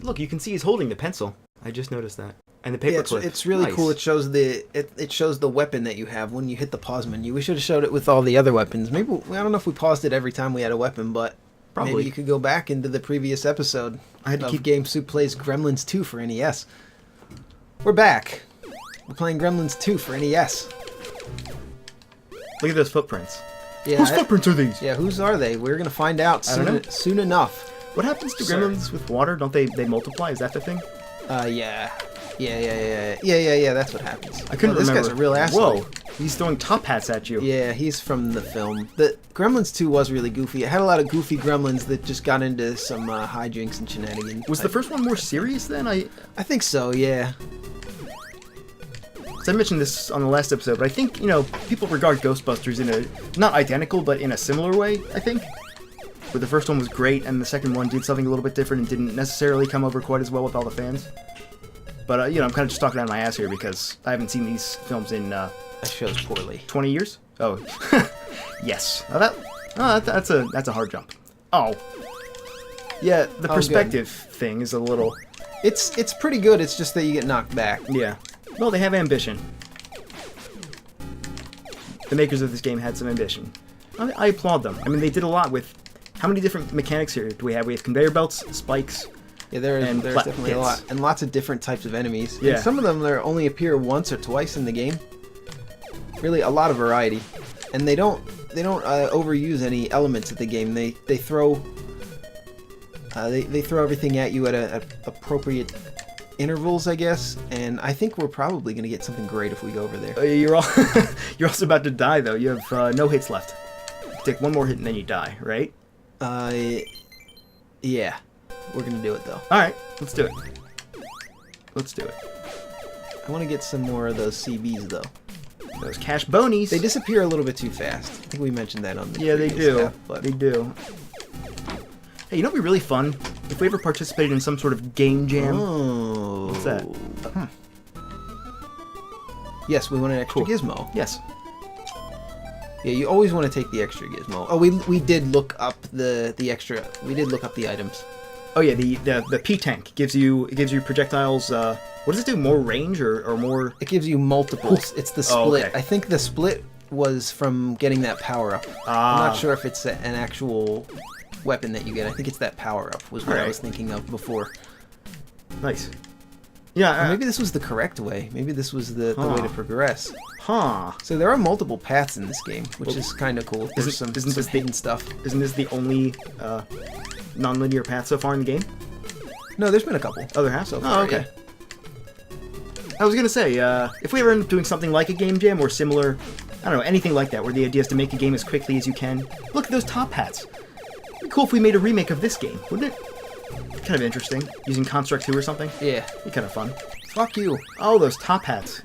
Look, you can see he's holding the pencil. I just noticed that. And the paperclip. It's really cool. It shows the weapon that you have when you hit the pause menu. We should have showed it with all the other weapons. Maybe I don't know if we paused it every time we had a weapon, but probably maybe you could go back into the previous episode. I had to keep Game Soup Plays Gremlins 2 for NES. We're back. We're playing Gremlins 2 for NES. Look at those footprints. Yeah, whose footprints are these? Yeah, whose are they? We're gonna find out soon enough. What happens to gremlins with water? Don't they multiply? Is that the thing? Yeah. That's what happens. I couldn't remember. This guy's a real asshole. Whoa, he's throwing top hats at you. Yeah, he's from the film. The Gremlins 2 was really goofy. It had a lot of goofy gremlins that just got into some hijinks and shenanigans. Was the first one more serious then? I think so. Yeah. I mentioned this on the last episode, but I think, people regard Ghostbusters in a, not identical, but in a similar way, I think. Where the first one was great, and the second one did something a little bit different and didn't necessarily come over quite as well with all the fans. But, I'm kind of just talking out of my ass here because I haven't seen these films in, That shows poorly. 20 years? Oh, yes. That's a hard jump. Oh. Yeah, the perspective thing is a little... It's pretty good, it's just that you get knocked back. Yeah. Well, they have ambition. The makers of this game had some ambition. I applaud them. I mean, they did a lot with... How many different mechanics here do we have? We have conveyor belts, spikes, there's definitely a lot. And lots of different types of enemies. Yeah. And some of them only appear once or twice in the game. Really, a lot of variety. And they don't overuse any elements of the game. They throw... They throw everything at you at appropriate intervals, I guess, and I think we're probably going to get something great if we go over there. You're also about to die, though. You have no hits left. Take one more hit and then you die, right? Yeah. We're going to do it, though. Alright, let's do it. Let's do it. I want to get some more of those CBs, though. Those cash bonies. They disappear a little bit too fast. I think we mentioned that on the they do. Stuff, but... They do. Hey, you know what'd be really fun? If we ever participated in some sort of game jam. Oh. What's that? Yes, we want an extra gizmo. Yes. Yeah, you always want to take the extra gizmo. Oh, we did look up the extra. We did look up the items. Oh yeah, the P tank gives you projectiles. What does it do? More range or more? It gives you multiples. It's the split. Oh, okay. I think the split was from getting that power up. I'm not sure if it's an actual weapon that you get. I think it's that power up was what I was thinking of before. Nice. Yeah. Or maybe this was the correct way. Maybe this was the way to progress. Huh. So there are multiple paths in this game, which is kind of cool. There's some hidden stuff. Isn't this the only non-linear path so far in the game? No, there's been a couple. Oh, there have? So far, okay. Yeah. I was gonna say, if we ever end up doing something like a game jam or similar, I don't know, anything like that, where the idea is to make a game as quickly as you can. Look at those top hats. It'd be cool if we made a remake of this game, wouldn't it? Kind of interesting. Using Construct 2 or something. Yeah. Be kind of fun. Fuck you. Oh, those top hats.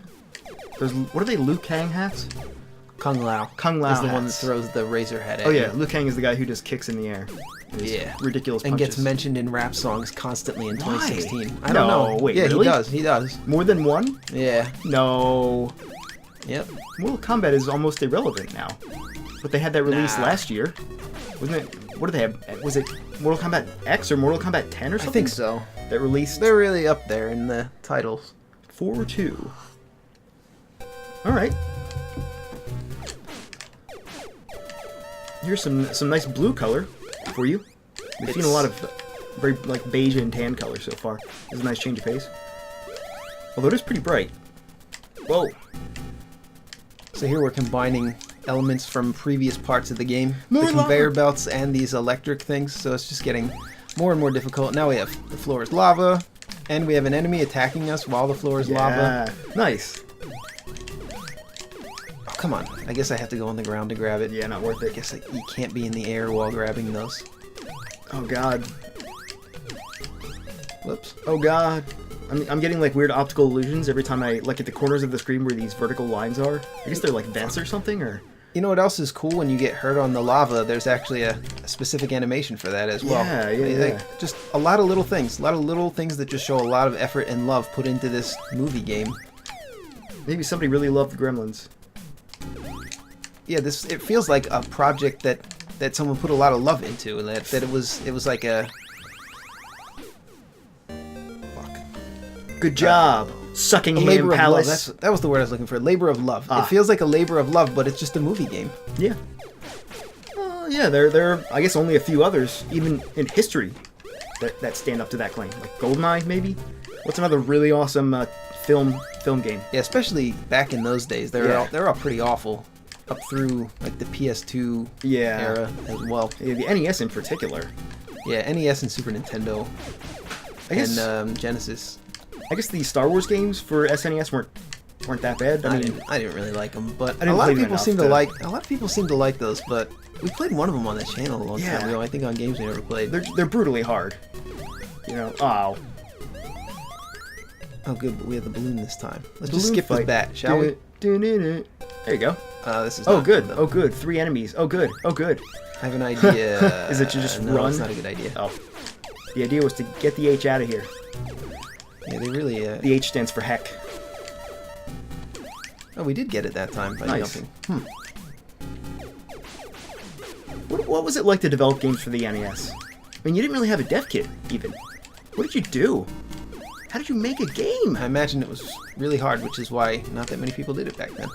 Those, what are they, Liu Kang hats? Kung Lao. Kung Lao is the hats. one that throws the razor head at you. Oh yeah, Liu Kang is the guy who just kicks in the air. Ridiculous punches. And gets mentioned in rap songs constantly in 2016. Why? I don't know. Wait, yeah, really? He does. More than one? Yeah. No. Yep. Mortal Kombat is almost irrelevant now. But they had that release last year. Wasn't it? What did they have? Was it Mortal Kombat X or Mortal Kombat 10 or something? I think so. That released? They're really up there in the titles. 4-2. Alright. Here's some nice blue color for you. We've seen a lot of very beige and tan color so far. This is a nice change of pace. Although it is pretty bright. Whoa. So here we're combining elements from previous parts of the game. The conveyor belts and these electric things, so it's just getting more and more difficult. Now we have the floor is lava, and we have an enemy attacking us while the floor is lava. Nice. Oh, come on. I guess I have to go on the ground to grab it. Yeah, not worth it. I guess you can't be in the air while grabbing those. Oh god. Whoops. Oh god. I'm getting weird optical illusions every time I look at the corners of the screen where these vertical lines are. I guess they're vents or something, or... You know what else is cool? When you get hurt on the lava, there's actually a specific animation for that as well. Yeah. Just a lot of little things. A lot of little things that just show a lot of effort and love put into this movie game. Maybe somebody really loved the Gremlins. Yeah, it feels like a project that someone put a lot of love into, and that it was like a... Good job. Sucking Ham labor of love. Palace. That was the word I was looking for. Labor of love. Ah. It feels like a labor of love, but it's just a movie game. Yeah. Yeah, there are, I guess, only a few others, even in history, that stand up to that claim. Like GoldenEye, maybe? What's another really awesome film game? Yeah, especially back in those days. They're all pretty awful. Up through like the PS2 era as well. Yeah, the NES in particular. Yeah, NES and Super Nintendo. I guess, and Genesis. I guess the Star Wars games for SNES weren't that bad. I didn't really like them, but a lot of people seem to like those. But we played one of them on the channel a long time ago. I think on games we never played. They're brutally hard. You know. Oh. Oh, good. But we have the balloon this time. Let's Balloon just skip fight. this bat, shall we? There you go. This is. Oh, not good. though. Oh, good. 3 enemies. Oh, good. Oh, good. I have an idea. Is it to just no, run? It's not a good idea. Oh. The idea was to get the H out of here. Yeah, they really. The H stands for heck. Oh, we did get it that time by Nice. jumping. What was it like to develop games for the NES? I mean, you didn't really have a dev kit, even. What did you do? How did you make a game? I imagine it was really hard, which is why not that many people did it back then.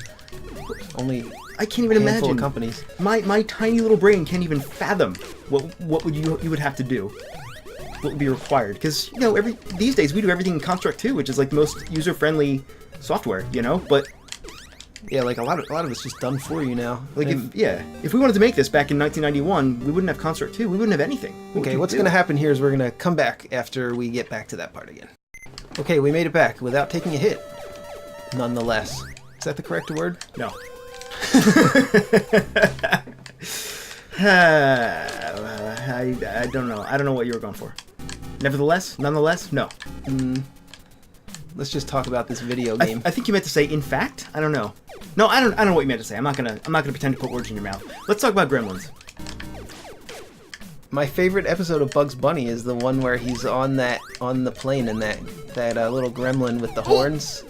Only I can't even a handful imagine. of companies. My tiny little brain can't even fathom what would you would have to do. What would be required? Because, you know, these days we do everything in Construct 2, which is like the most user-friendly software, you know? But Yeah, like a lot of it's just done for you now. like if we wanted to make this back in 1991, we wouldn't have Construct 2. We wouldn't have anything. Okay, what's going to happen here is we're going to come back after we get back to that part again. Okay, we made it back without taking a hit. Nonetheless. Is that the correct word? No. I don't know. I don't know what you were going for. Nevertheless? Nonetheless? No. Let's just talk about this video game. I think you meant to say in fact? I don't know. No, I don't know what you meant to say. I'm not gonna pretend to put words in your mouth. Let's talk about Gremlins. My favorite episode of Bugs Bunny is the one where he's on the plane and that little gremlin with the horns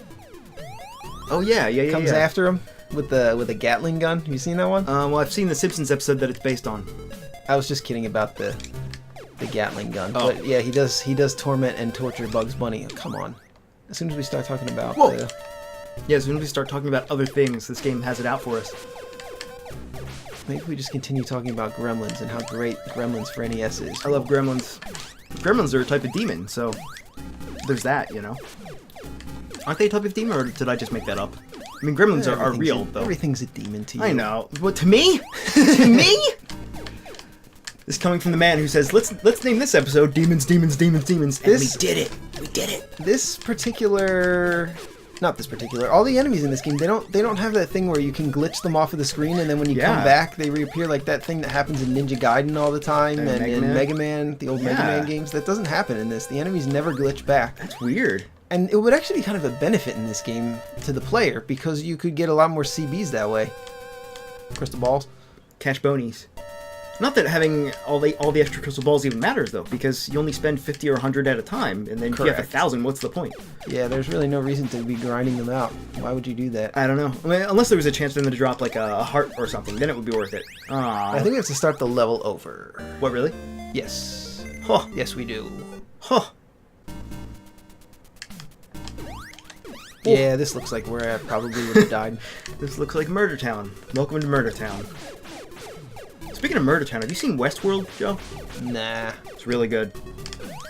Oh yeah. comes after him with a Gatling gun. Have you seen that one? Well, I've seen the Simpsons episode that it's based on. I was just kidding about the Gatling gun. Oh. But yeah, he does torment and torture Bugs Bunny. Oh, come on. As soon as we start talking about Whoa. Yeah, as soon as we start talking about other things, this game has it out for us. maybe we just continue talking about Gremlins and how great Gremlins for NES is. I love Gremlins. Gremlins are a type of demon, so there's that, you know. Aren't they a type of demon, or did I just make that up? I mean, Gremlins are real, though. Everything's a demon to you. I know. What, to me? To me? This is coming from the man who says, let's name this episode Demons, Demons, Demons, Demons. And we did it. We did it. Not this particular. All the enemies in this game, they don't have that thing where you can glitch them off of the screen and then when you come back, they reappear like that thing that happens in Ninja Gaiden all the time and in Mega Man, the old Mega Man games. That doesn't happen in this. The enemies never glitch back. That's weird. And it would actually be kind of a benefit in this game to the player because you could get a lot more CBs that way. Crystal balls. Catch bonies. Not that having all the extra crystal balls even matters, though, because you only spend 50 or 100 at a time, and then if you have 1,000, what's the point? Yeah, there's really no reason to be grinding them out. Why would you do that? I don't know. I mean, unless there was a chance for them to drop, like, a heart or something, then it would be worth it. Aww. I think we have to start the level over. What, really? Yes. Huh. Yes, we do. Huh. Yeah, this looks like where I probably would have died. This looks like Murder Town. Welcome to Murder Town. Speaking of Murder Town, have you seen Westworld, Joe? Nah. It's really good.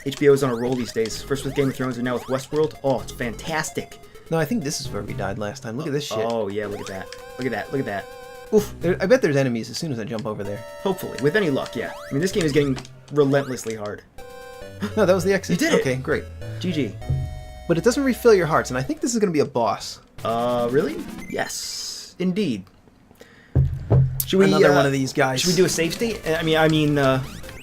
HBO's on a roll these days. First with Game of Thrones and now with Westworld. Oh, it's fantastic. No, I think this is where we died last time. Look at this shit. Oh, yeah, look at that. Look at that. Look at that. Oof. I bet there's enemies as soon as I jump over there. Hopefully. With any luck, yeah. I mean, this game is getting relentlessly hard. No, that was the exit. You did it. Okay, great. GG. But it doesn't refill your hearts, and I think this is going to be a boss. Really? Yes. Indeed. Should we, Another one of these guys. Should we do a save state? I mean, No,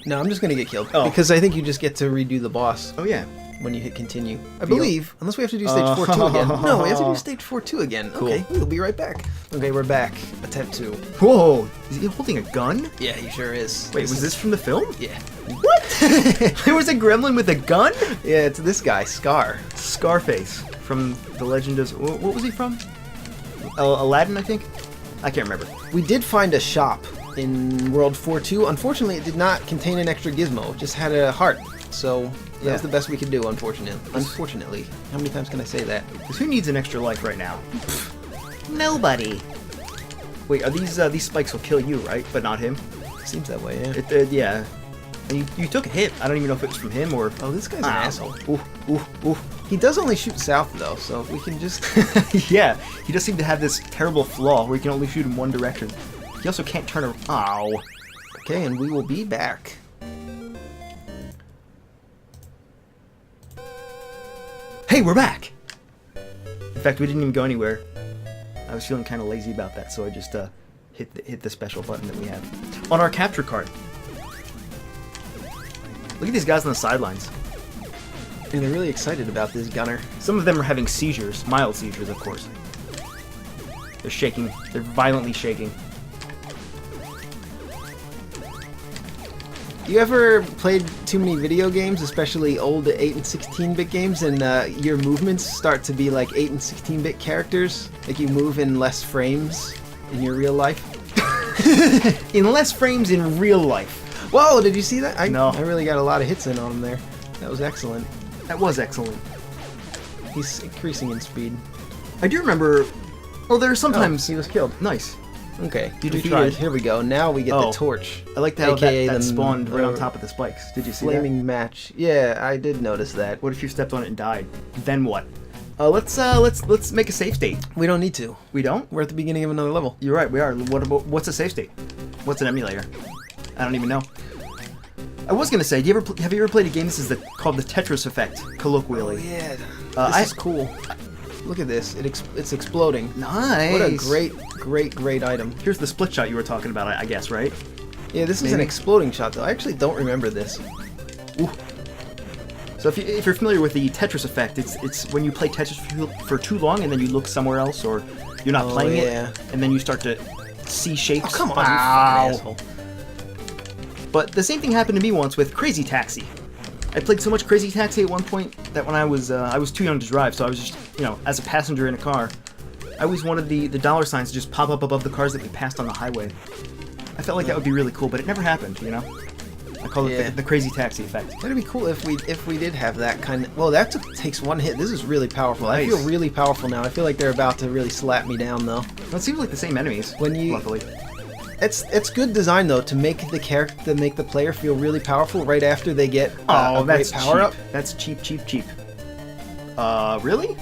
I'm just going to get killed. Oh. Because I think you just get to redo the boss Oh, yeah. when you hit continue. I believe, unless we have to do stage 4-2 again. No, we have to do stage 4-2 again. Cool. Okay, we'll be right back. Okay, we're back. Attempt 2. Whoa! Is he holding a gun? Yeah, he sure is. Wait, was this from the film? Yeah. What? There was a gremlin with a gun? Yeah, it's this guy, Scar. Scarface from The Legend of... What was he from? Aladdin, I think? I can't remember. We did find a shop in World 4-2. Unfortunately, it did not contain an extra gizmo. It just had a heart. So that's the best we could do, unfortunately. How many times can I say that? Because who needs an extra life right now? Nobody. Wait, are these spikes will kill you, right? But not him? Seems that way, yeah. Yeah. And you took a hit. I don't even know if it was from him or... Oh, this guy's an asshole. Ooh. He does only shoot south, though, so if we can just... Yeah, he does seem to have this terrible flaw where he can only shoot in one direction. He also can't turn around. Ow. Okay, and we will be back. Hey, we're back! In fact, we didn't even go anywhere. I was feeling kind of lazy about that, so I just hit the special button that we have. On our capture card. Look at these guys on the sidelines. And they're really excited about this gunner. Some of them are having seizures. Mild seizures, of course. They're shaking. They're violently shaking. You ever played too many video games, especially old 8 and 16-bit games, and your movements start to be like 8 and 16-bit characters? Like you move in less frames in your real life? In less frames in real life. Whoa, did you see that? No. I really got a lot of hits in on him there. That was excellent. That was excellent. He's increasing in speed. I do remember... Oh, there are sometimes... he was killed. Nice. Okay, You defeated. tried. Here we go. Now we get the torch. I liked how AKA that the spawned right on top of the spikes. Did you see flaming match. Yeah, I did notice that. What if you stepped on it and died? Then what? Let's make a save state. We don't need to. We don't? We're at the beginning of another level. You're right, we are. What's a save state? What's an emulator? I don't even know. I was gonna say, have you ever played a game? This is called the Tetris effect, colloquially. Oh yeah, this is cool. Look at this. It's exploding. Nice. What a great item. Here's the split shot you were talking about, I guess, right? Yeah, this is an exploding shot, though. I actually don't remember this. Ooh. So if you're familiar with the Tetris effect, it's when you play Tetris for too long and then you look somewhere else or you're not playing it, and then you start to see shapes. Oh, come on, you fucking asshole. But the same thing happened to me once with Crazy Taxi. I played so much Crazy Taxi at one point that when I was too young to drive, so I was just, as a passenger in a car, I always wanted the dollar signs to just pop up above the cars that we passed on the highway. I felt like that would be really cool, but it never happened, I call it the Crazy Taxi effect. That'd be cool if we did have that kind of... Well, that takes one hit. This is really powerful. Nice. I feel really powerful now. I feel like they're about to really slap me down, though. Well, it seems like the same enemies, luckily. It's good design though to make the player feel really powerful right after they get a great power up. That's cheap. Really?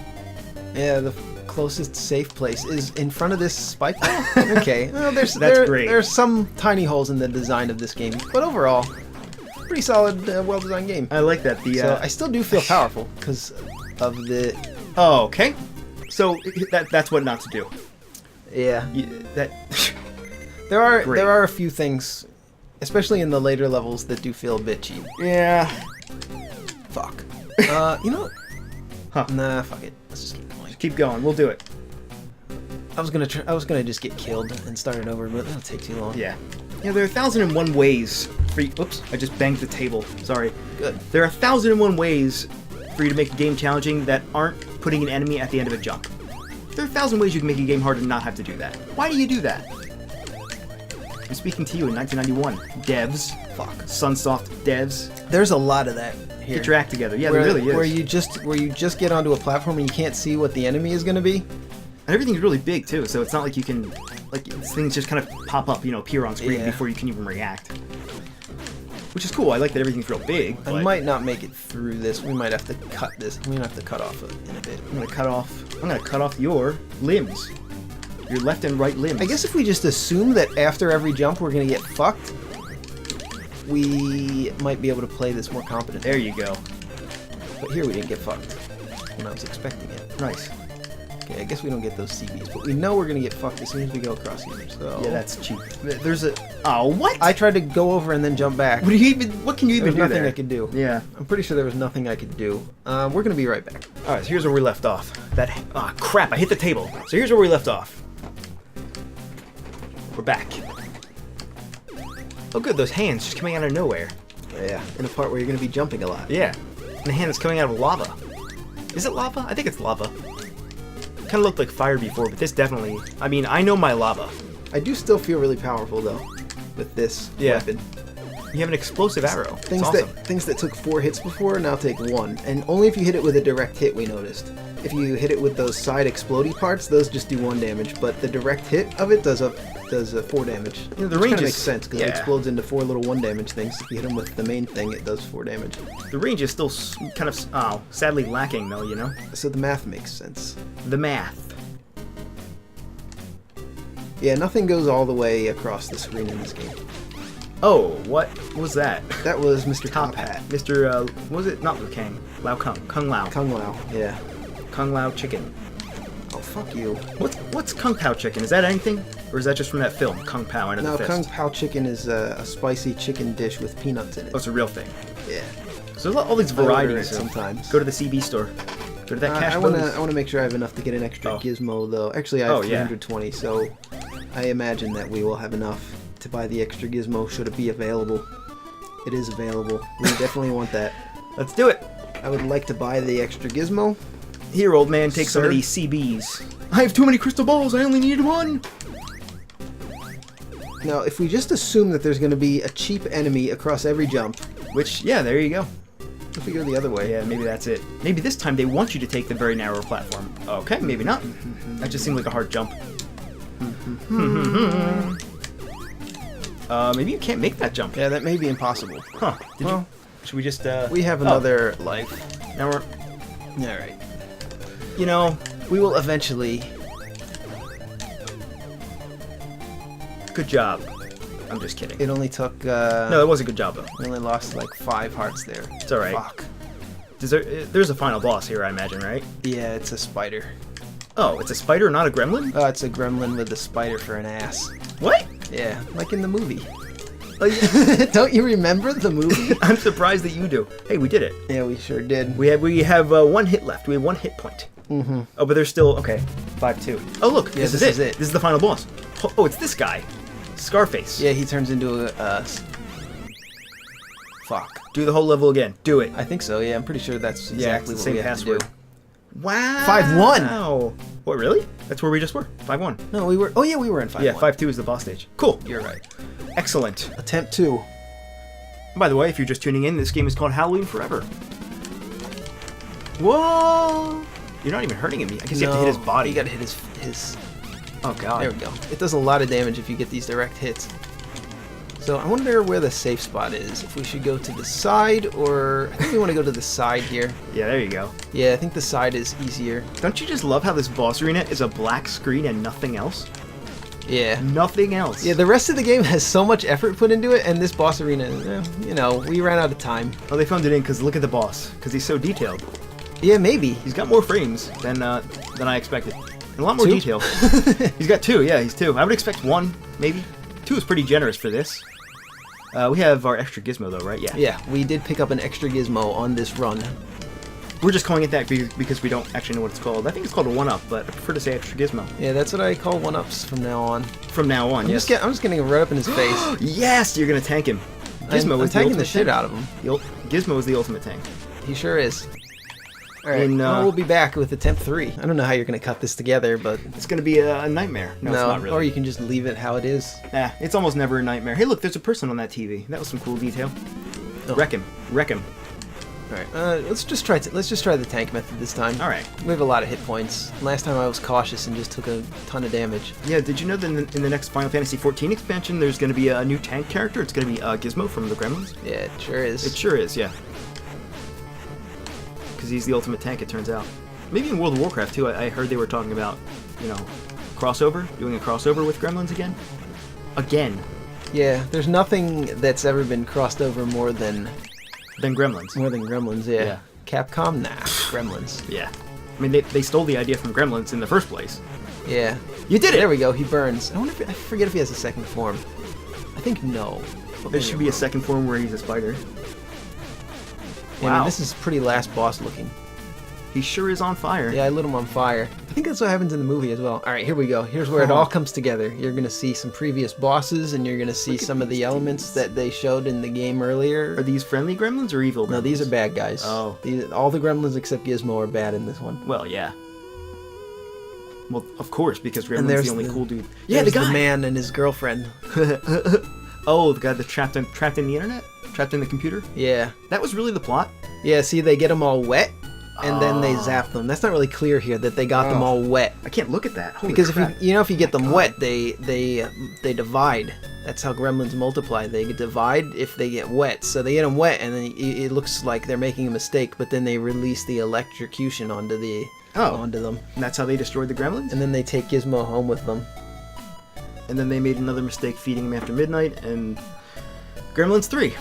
Yeah, the closest safe place is in front of this spike wall. Okay, well, that's great. There's some tiny holes in the design of this game, but overall, pretty solid, well-designed game. I like that. So I still do feel powerful because of the. Oh, okay. So that's what not to do. Yeah. There are a few things, especially in the later levels, that do feel a bit cheap. Yeah. Fuck. Huh. Nah, fuck it. Let's just keep going. Just keep going. We'll do it. I was gonna just get killed and start it over, but that'll take too long. Yeah. There are 1,001 ways for you. Oops, I just banged the table. Sorry. Good. There are 1,001 ways for you to make a game challenging that aren't putting an enemy at the end of a jump. There are 1,000 ways you can make a game hard and not have to do that. Why do you do that? I'm speaking to you in 1991. Devs. Fuck. Sunsoft devs. There's a lot of that here. Get your act together. Yeah, there really is. Where you just get onto a platform and you can't see what the enemy is going to be. And everything's really big too, so it's not like you can, things just kind of pop up, appear on screen before you can even react. Which is cool. I like that everything's real big. But I might not make it through this. We might have to cut this. We might have to cut off in a bit. I'm gonna cut off your limbs. Your left and right limbs. I guess if we just assume that after every jump we're gonna get fucked, we might be able to play this more competently. There you go. But here we didn't get fucked when I was expecting it. Nice. Okay, I guess we don't get those CBs, but we know we're gonna get fucked as soon as we go across here. So yeah, that's cheap. There's a what? I tried to go over and then jump back. What can you even do? There's nothing there? I could do. Yeah, I'm pretty sure there was nothing I could do. We're gonna be right back. All right, so here's where we left off. Crap! I hit the table. So here's where we left off. We're back. Oh, good. Those hands just coming out of nowhere. Yeah, in a part where you're gonna be jumping a lot. Yeah, and the hand is coming out of lava. Is it lava? I think it's lava. Kind of looked like fire before, but this definitely... I mean, I know my lava. I do still feel really powerful, though, with this weapon. You have an explosive arrow. Things It's awesome. things that took 4 hits before now take 1, and only if you hit it with a direct hit. We noticed. If you hit it with those side explodey parts, those just do 1 damage, but the direct hit of it does a 4 damage. Yeah, the Which range kinda is- makes sense because yeah. it explodes into 4 little 1 damage things. If you hit them with the main thing, it does 4 damage. The range is still kind of sadly lacking, though. You know, So the math makes sense. the math. Yeah, nothing goes all the way across the screen in this game. Oh, what was that? That was Mr. Top Top Hat. Hat. Mr. What was it? Not Liu Kang. Lao Kung. Kung Lao. Kung Lao. Yeah. Kung Lao chicken. Oh, fuck you. What's Kung Pao chicken? Is that anything? Or is that just from that film, Kung Pao End of No, the Fist? Kung Pao chicken is a spicy chicken dish with peanuts in it. Oh, it's a real thing. Yeah. So there's all these I order varieties. it sometimes. Go to the CB store. Go to that cash I bonus. wanna make sure I have enough to get an extra Oh. gizmo though. Actually, I have Oh, yeah. 320, so I imagine that we will have enough to buy the extra gizmo should it be available. It is available. We definitely want that. Let's do it. I would like to buy the extra gizmo. Here, old man, take some of Sir? these CBs. I have too many crystal balls. I only need one. Now, if we just assume that there's going to be a cheap enemy across every jump, Which, yeah, there you go. if we go the other way, Yeah, maybe that's it. Maybe this time they want you to take the very narrow platform. Okay, maybe not. That just seemed like a hard jump. Maybe you can't make that jump. yeah, that may be impossible. Huh. Well, Should we just, we have oh, another life. now we're... All right. You know, We will eventually. good job. I'm just kidding. It only took. No, it was a good job, though. We only lost like 5 hearts there. It's alright. Fuck. There's a final boss here, I imagine, right? Yeah, it's a spider. Oh, it's a spider, not a gremlin? Oh, it's a gremlin with a spider for an ass. What? Yeah, like in the movie. Oh, yeah. Don't you remember the movie? I'm surprised that you do. Hey, we did it. Yeah, we sure did. We have 1 hit left. We have 1 hit point. Mm-hmm. Oh, but there's still... Okay, 5-2. Oh, look, Yeah, this is this it. is it. This is the final boss. Oh, it's this guy. Scarface. Yeah, he turns into a. Fuck. Do the whole level again. Do it. I think so. Yeah, I'm pretty sure that's Yeah, exactly it's what the we same have to do. password. Wow. 5-1. Wow. What, really? That's where we just were. 5-1. No, we were. Oh yeah, we were in 5-1. Yeah, 5-2 is the boss stage. Cool. You're right. Excellent. Attempt 2. By the way, if you're just tuning in, this game is called Halloween Forever. Whoa! You're not even hurting him. I guess you have to hit his body. You gotta hit his. Oh, God. There we go. It does a lot of damage if you get these direct hits. So I wonder where the safe spot is. If we should go to the side, or I think we want to go to the side here. Yeah, there you go. Yeah, I think the side is easier. Don't you just love how this boss arena is a black screen and nothing else? Yeah. Nothing else. Yeah, the rest of the game has so much effort put into it, and this boss arena, you know, we ran out of time. Oh, they phoned it in because look at the boss. Because he's so detailed. Yeah, maybe. He's got more frames than I expected. And a lot more 2? detail. He's got 2, yeah, he's 2. I would expect 1, maybe. 2 is pretty generous for this. We have our extra gizmo, though, right? Yeah. Yeah, we did pick up an extra gizmo on this run. We're just calling it that because we don't actually know what it's called. I think it's called a 1-up, but I prefer to say extra gizmo. Yeah, that's what I call 1-ups from now on. From now on, yes. I'm just getting right up in his face. Yes, you're gonna tank him. Gizmo I'm is the taking ultimate the shit tank. out of him. Gizmo is the ultimate tank. He sure is. Alright, In, well, we'll be back with attempt 3. I don't know how you're going to cut this together, but... It's gonna be a nightmare. No, it's not really. Or you can just leave it how it is. Nah, it's almost never a nightmare. Hey, look, there's a person on that TV. That was some cool detail. Oh. Wreck him. Wreck him. Alright, let's just try the tank method this time. All right. We have a lot of hit points. Last time I was cautious and just took a ton of damage. Yeah, did you know that in the next Final Fantasy XIV expansion, there's going to be a new tank character? It's going to be Gizmo from the Gremlins? Yeah, it sure is. It sure is, yeah. Because he's the ultimate tank, it turns out. Maybe in World of Warcraft, too, I heard they were talking about, you know, doing a crossover with Gremlins again. Again. Yeah, there's nothing that's ever been crossed over more than Gremlins. Gremlins, yeah. Yeah. Capcom? Nah, Gremlins. Yeah. I mean, they stole the idea from Gremlins in the first place. Yeah. You did it! There we go, he burns. I forget if he has a second form. I think no. But There maybe should I'm be a wrong. second form where he's a spider. Yeah, I mean, Wow. this is pretty last boss looking. He sure is on fire. Yeah, I lit him on fire. I think that's what happens in the movie as well. Alright, here we go. Here's where it all comes together. You're going to see some previous bosses, and you're going to see Look at some of the these elements that they showed in the game earlier. Are these friendly Gremlins or evil Gremlins? No, these are bad guys. Oh. All the Gremlins except Gizmo are bad in this one. Well, yeah. Well, of course, because And Gremlin's there's the only the- cool dude. Yeah, There's the guy! man and his girlfriend. Oh, the guy that's trapped in the internet? Trapped in the computer? Yeah. That was really the plot? Yeah, see, they get them all wet, and then they zap them. That's not really clear here that they got them all wet. I can't look at that. Holy Because crap. if you get them wet, they divide. That's how gremlins multiply. They divide if they get wet. So they get them wet, and then it looks like they're making a mistake. But then they release the electrocution onto them, And that's how they destroyed the gremlins? and then they take Gizmo home with them. And then they made another mistake feeding him after midnight, and Gremlins 3.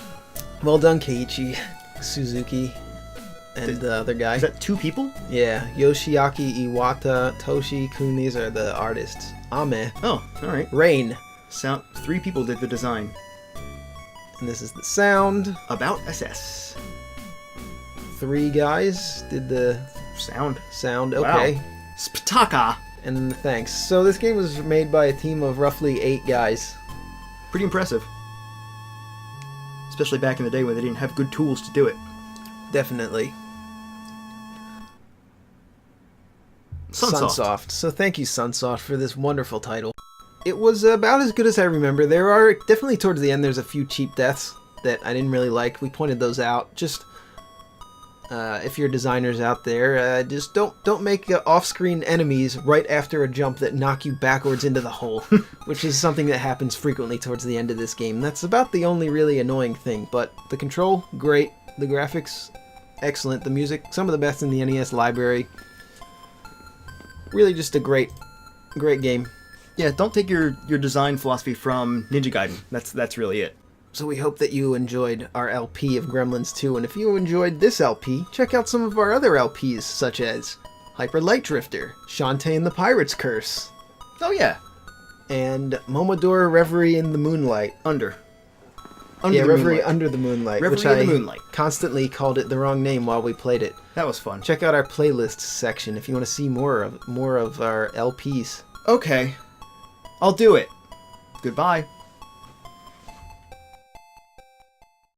Well done, Keiichi Suzuki, and the other guy. Is that 2 people? Yeah, Yoshiaki Iwata, Toshi Kun. These are the artists. Ame, Oh, alright. Rain, 3 people did the design. and this is the sound. About SS. 3 guys did the Sound. sound. Wow. Okay. Spitaka! And then the thanks. So this game was made by a team of roughly 8 guys. Pretty impressive. Especially back in the day when they didn't have good tools to do it. Definitely. Sunsoft. So thank you, Sunsoft, for this wonderful title. It was about as good as I remember. There are definitely towards the end, there's a few cheap deaths that I didn't really like. We pointed those out. Just if you're designers out there, just don't make off-screen enemies right after a jump that knock you backwards into the hole, which is something that happens frequently towards the end of this game. That's about the only really annoying thing. But the control, great. The graphics, excellent. The music, some of the best in the NES library. Really just a great game. Yeah, don't take your design philosophy from Ninja Gaiden. That's really it. So we hope that you enjoyed our LP of Gremlins 2, and if you enjoyed this LP, check out some of our other LPs, such as Hyper Light Drifter, Shantae and the Pirate's Curse, Oh yeah. and Momodora Reverie in the Moonlight. Under Yeah, the Reverie Moonlight. Under the Moonlight, Reverie which in the I Moonlight. constantly called it the wrong name while we played it. That was fun. Check out our playlists section if you want to see more of our LPs. Okay. I'll do it. Goodbye.